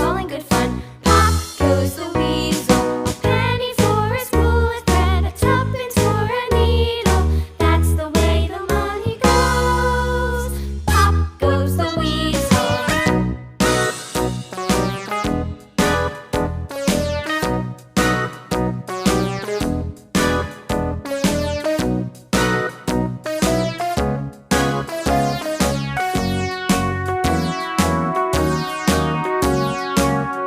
all in good fun. Pop goes the weasel, a penny for a spool of thread, a tuppence for a needle. That's the way the money goes. Pop goes the weasel.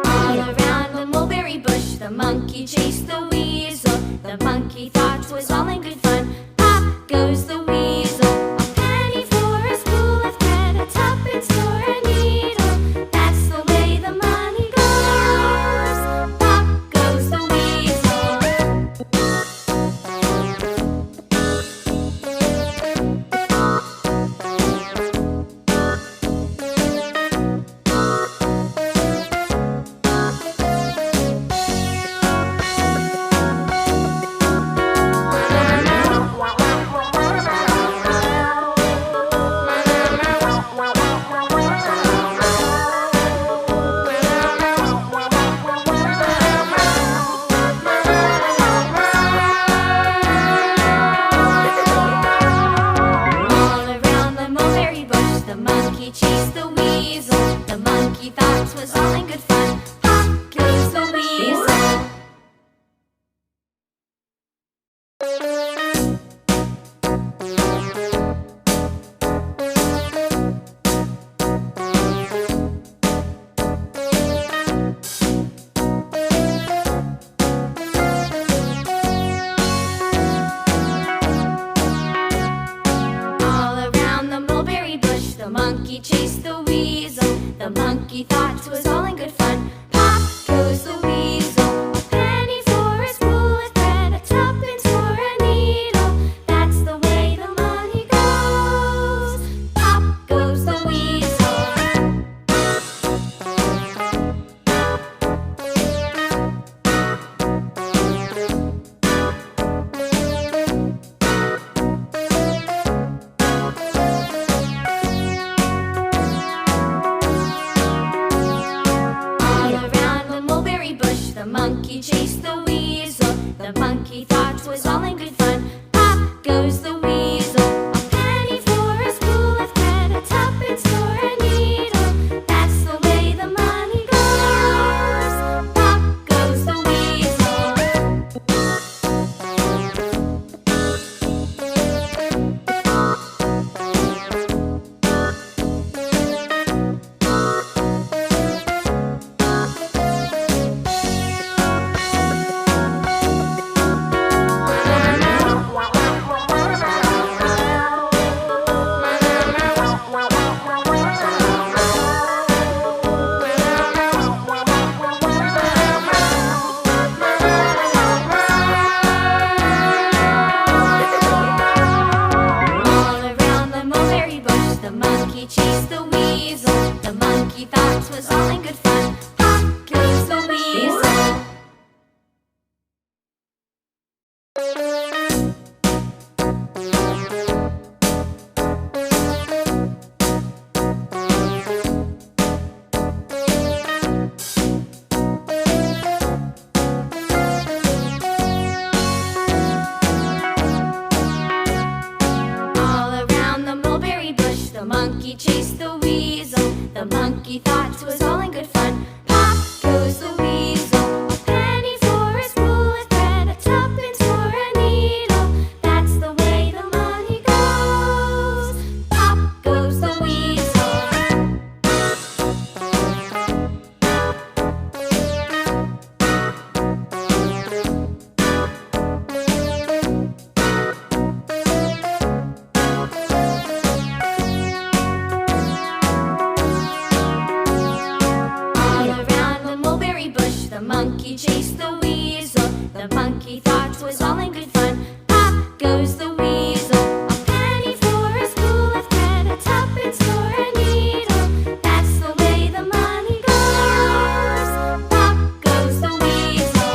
All around the mulberry bush, the monkey chased the weasel. The monkey thought 'twas all in good fun. Pop goes the weasel, a penny for a spool of thread, a tuppence for a needle. That's the way the money goes. Pop goes the weasel. All around the mulberry bush, the monkey chased the weasel. The monkey thought 'twas all in good fun. Pop goes the weasel. All around the mulberry bush, the monkey chased the weasel. The monkey thought 'twas all in good fun. Pop goes the weasel, a penny for a spool of thread, a tuppence for a needle. That's the way the money goes. Pop goes the weasel. All around the mulberry bush, the monkey chased the weasel. The monkey thought 'twas all in good fun. Pop goes the weasel, a penny for a spool of thread, a tuppence for a needle. That's the way the money goes. Pop goes the weasel. All around the mulberry bush, the monkey chased the weasel. The monkey thought 'twas all in good fun. Pop goes the weasel. All around the mulberry bush, the monkey chased the weasel. The monkey thought 'twas all in good fun. Pop goes the weasel, a penny for a spool of thread, a tuppence for a needle. That's the way the money goes. Pop goes the weasel. All around the mulberry bush, the monkey chased the weasel. The monkey thought 'twas all in good fun. Pop goes the weasel, a penny for a spool of thread, a tuppence for a needle. That's the way the money goes. Pop goes the weasel.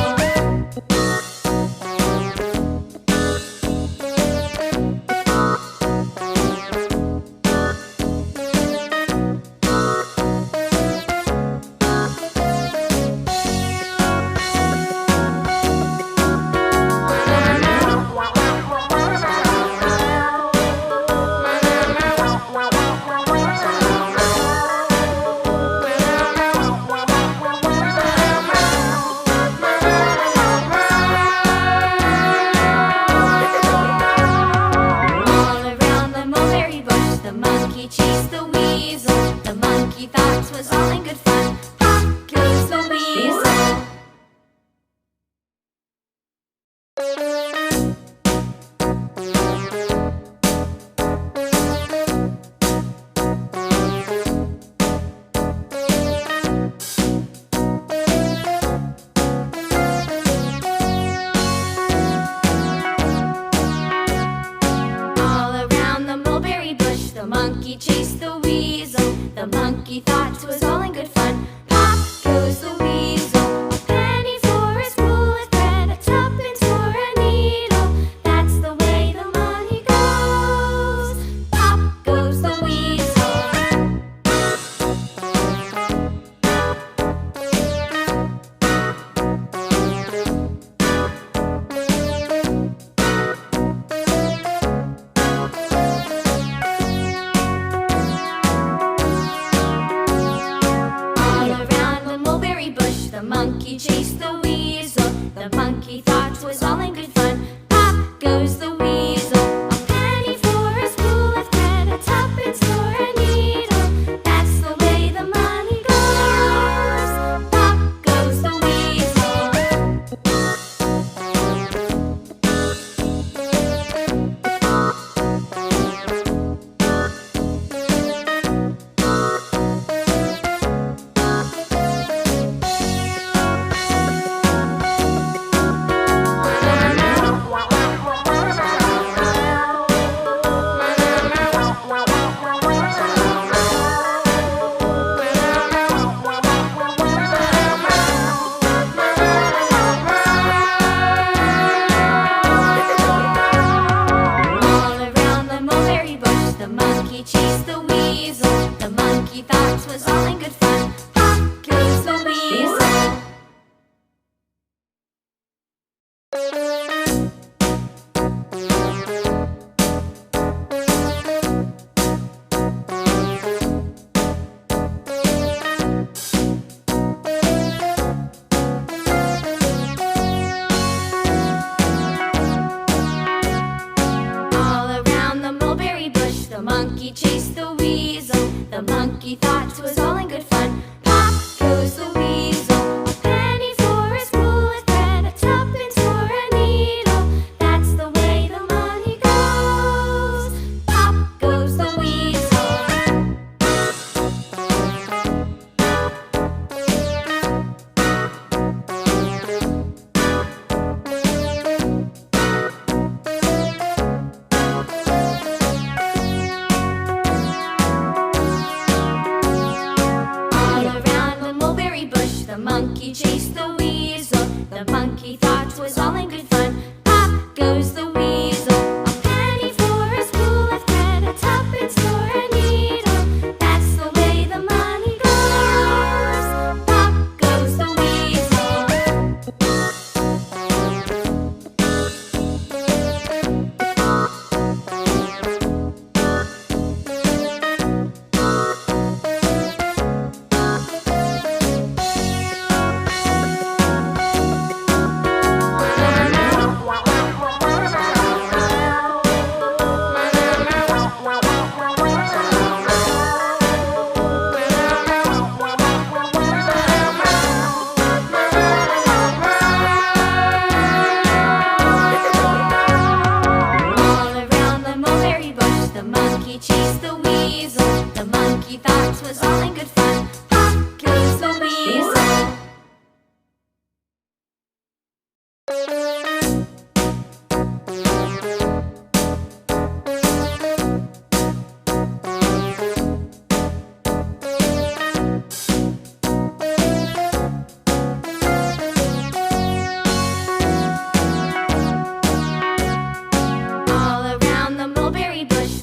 The monkey chased the weasel. The monkey thought 'twas all in good fun. Pop goes the weasel. A penny for a spool of thread, a tuppence for a needle. That's the way the money goes. Pop goes the weasel. The monkey chased the weasel. The monkey thought 'twas all in good fun. Pop goes the weasel. A penny for a spool of thread, a tuppence for a needle. That's the way the money goes. Pop goes the weasel. The monkey chased the weasel. The monkey thought 'twas all in good fun. Pop goes the weasel. The monkey chased the weasel. The monkey thought 'twas all in good fun. Pop goes the weasel. A penny for a spool of thread, a tuppence for a needle. That's the way the money goes. Pop goes the weasel. The monkey chased the weasel. The monkey thought 'twas all in good fun. Pop goes the weasel. A penny for a spool of thread, a tuppence for a needle. That's the way the money goes. Pop goes the weasel. The monkey chased the weasel. The monkey thought 'twas all in good fun. Pop goes the weasel.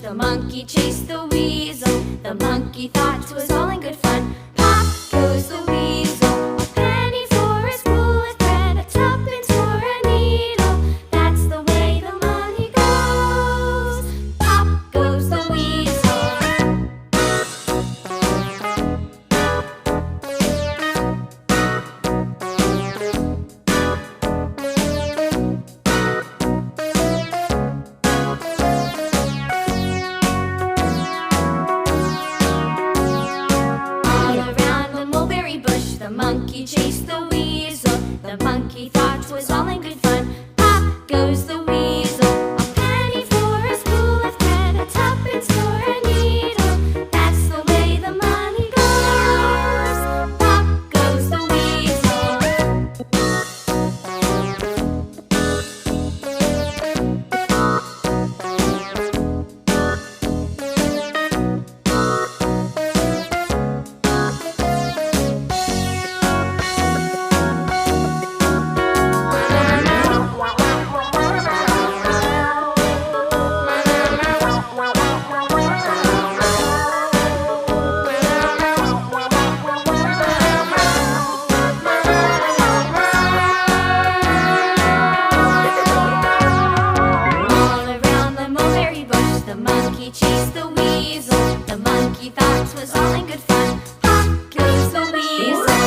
The monkey chased the weasel. The monkey thought 'twas all in good fun. Pop goes the weasel. A penny for a spool of thread, a tuppence for a needle. That's the way the money goes. Pop goes the weasel. The monkey chased the weasel. The monkey thought 'twas all in good fun. Pop goes the weasel. A penny for a spool of thread, a tuppence for a needle. That's the way the money goes. Pop goes the weasel. All around the mulberry bush, the monkey chased the weasel. The monkey thought 'twas all in good fun. Pop goes the weasel.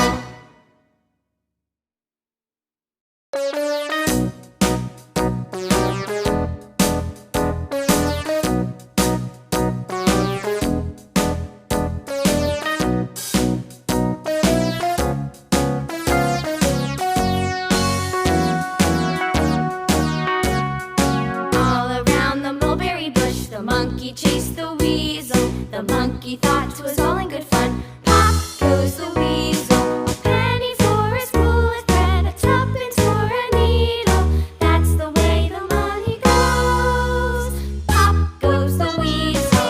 All around the mulberry bush, the monkey chased the weasel. The monkey thought 'twas all in good fun. Pop goes the weasel. A penny for a spool of thread, a tuppence for a needle. That's the way the money goes. Pop goes the weasel.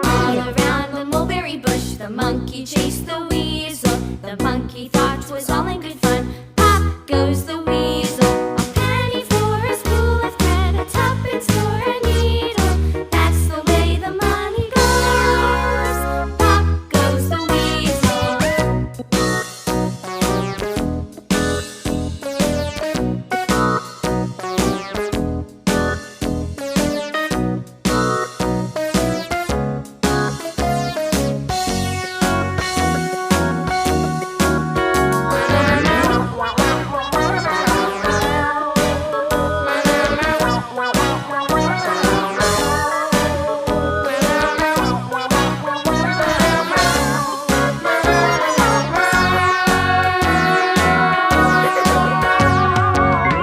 All around the mulberry bush, the monkey chased the weasel. The monkey thought 'twas all in good fun. Pop goes the weasel. A penny for a spool of thread, a tuppence for a needle. That's the way the money goes. Pop goes the weasel.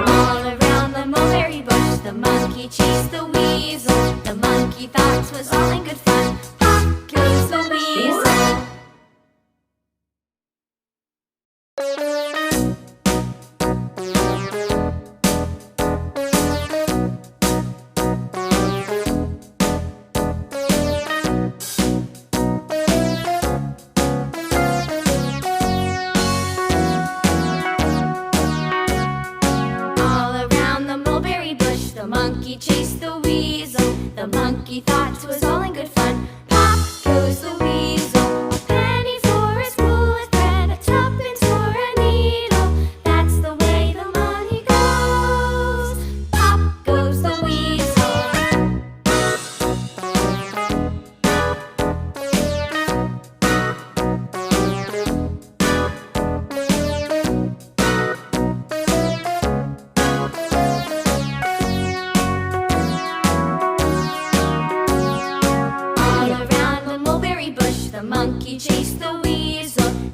All around the mulberry bush, the monkey chased the weasel. The monkey thought 'twas all in good fun. Pop goes the weasel.